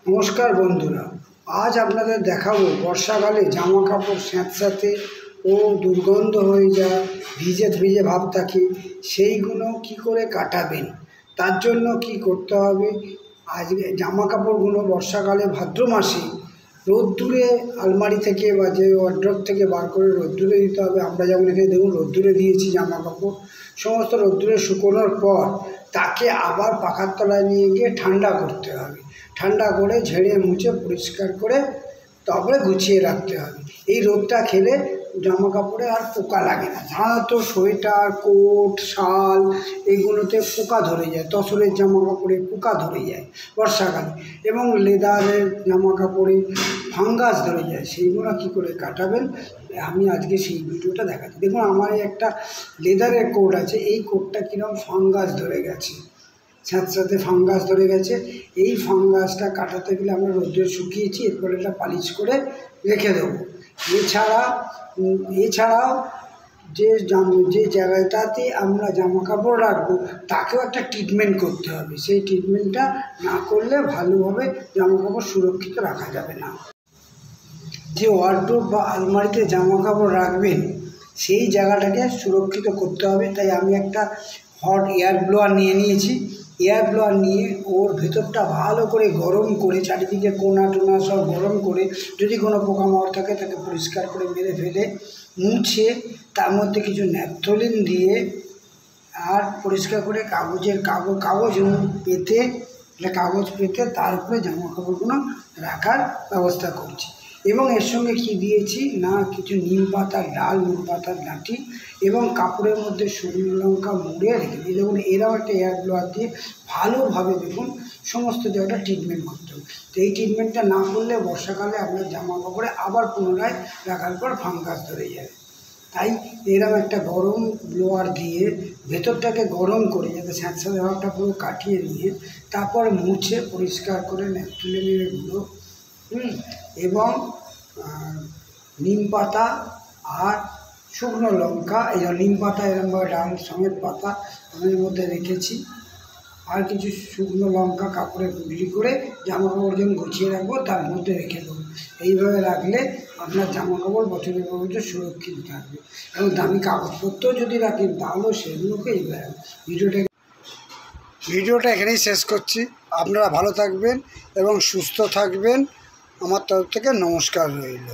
নমস্কার বন্ধুরা, আজ আপনাদের দেখাবো বর্ষাকালে জামা কাপড় স্যাঁতস্যাঁতে ও দুর্গন্ধ হয়ে যায়, ভিজে ভিজে ভাব থাকে, সেইগুলো কি করে কাটাবেন। তার জন্য কি করতে হবে, আজকে জামা কাপড়গুলো বর্ষাকালে ভাদ্র মাসে রোদ্দুরে আলমারি থেকে বা যে ওয়ার্ড্রপ থেকে বার করে রোদ্দুরে দিতে হবে। আমরা যেমন এখানে দেখুন রোদ্দুরে দিয়েছি জামা কাপড়, সমস্ত রোদ্দুরে শুকোনোর পর তাকে আবার পাখার তলায় নিয়ে গিয়ে ঠান্ডা করতে হবে। ঠান্ডা করে ঝেড়ে মুছে পরিষ্কার করে তারপরে গুছিয়ে রাখতে হবে। এই রোদটা খেলে জামা কাপড়ে আর পোকা লাগে না। সাধারণত সোয়েটার, কোট, শাল এইগুলোতে পোকা ধরে যায়, তসরের জামা কাপড়ে পোকা ধরে যায় বর্ষাকালে, এবং লেদারের জামা কাপড়ে ফাঙ্গাস ধরে যায়। সেইগুলো কী করে কাটাবেন আমি আজকে সেই ভিডিওটা দেখাচ্ছি। দেখুন আমার এই একটা লেদারের কোট আছে, এই কোটটা কীরকম ফাঙ্গাস ধরে গেছে, স্যাঁতস্যাঁতে ফাঙ্গাস ধরে গেছে। এই ফাঙ্গাসটা কাটাতে গেলে আমরা রোদ্রে শুকিয়েছি, এরপর এটা পালিশ করে রেখে দেবো। এছাড়াও যে জায়গাটাতে আমরা জামা কাপড় রাখবো তাকেও একটা ট্রিটমেন্ট করতে হবে। সেই ট্রিটমেন্টটা না করলে ভালোভাবে জামা কাপড় সুরক্ষিত রাখা যাবে না। যে ওয়ার্ডরোব বা আলমারিতে জামা কাপড় রাখবেন সেই জায়গাটাকে সুরক্ষিত করতে হবে। তাই আমি একটা হট এয়ার ব্লোয়ার নিয়ে নিয়েছি। এয়ার ব্লোয়ার নিয়ে ওর ভেতরটা ভালো করে গরম করে, চারিদিকে কোনা টোনা সব গরম করে, যদি কোনো পোকামাকড় থাকে তাকে পরিষ্কার করে মেরে ফেলে মুছে তার মধ্যে কিছু ন্যাপথলিন দিয়ে আর পরিষ্কার করে কাগজ পেতে কাগজ পেতে তার উপরে জামা কাপড়গুলো রাখার ব্যবস্থা করছি। এবং এর সঙ্গে কি দিয়েছি না, কিছু নিম পাতার ডাল, নিম পাতার ডাঁটি এবং কাপড়ের মধ্যে শুকনো লঙ্কা মুড়ে রেখে দিই। দেখুন এরাও একটা এয়ার ব্লোয়ার দিয়ে ভালোভাবে দেখুন সমস্ত জায়গাটা ট্রিটমেন্ট করতে হবে। তো এই ট্রিটমেন্টটা না করলে বর্ষাকালে আপনার জামা কাপড়ে আবার পুনরায় রাখার পর ফাঙ্গাস ধরে যায়। তাই এরকম একটা গরম ব্লোয়ার দিয়ে ভেতরটাকে গরম করে, যাতে স্যাঁতস্যাঁতে ভাবটা পুরো কাটিয়ে নিয়ে তারপর মুছে পরিষ্কার করে ন্যাপথলিনের গুঁড়ো এবং নিম পাতা আর শুকনো লঙ্কা, এই নিম পাতা এরকমভাবে ডাল সমেত পাতা আমি এর মধ্যে রেখেছি, আর কিছু শুকনো লঙ্কা কাপড়ে গুঁড়ি করে জামা কাপড় যখন গুছিয়ে রাখবো তার মধ্যে রেখে দেবো। এইভাবে রাখলে আপনার জামা কাপড় বছরের পর বছর সুরক্ষিত থাকবে। এবং দামি কাগজপত্র যদি রাখেন তাহলেও সেগুলোকে এইভাবে। ভিডিওটা এখানেই শেষ করছি। আপনারা ভালো থাকবেন এবং সুস্থ থাকবেন। আমার তরফ থেকে নমস্কার রইল।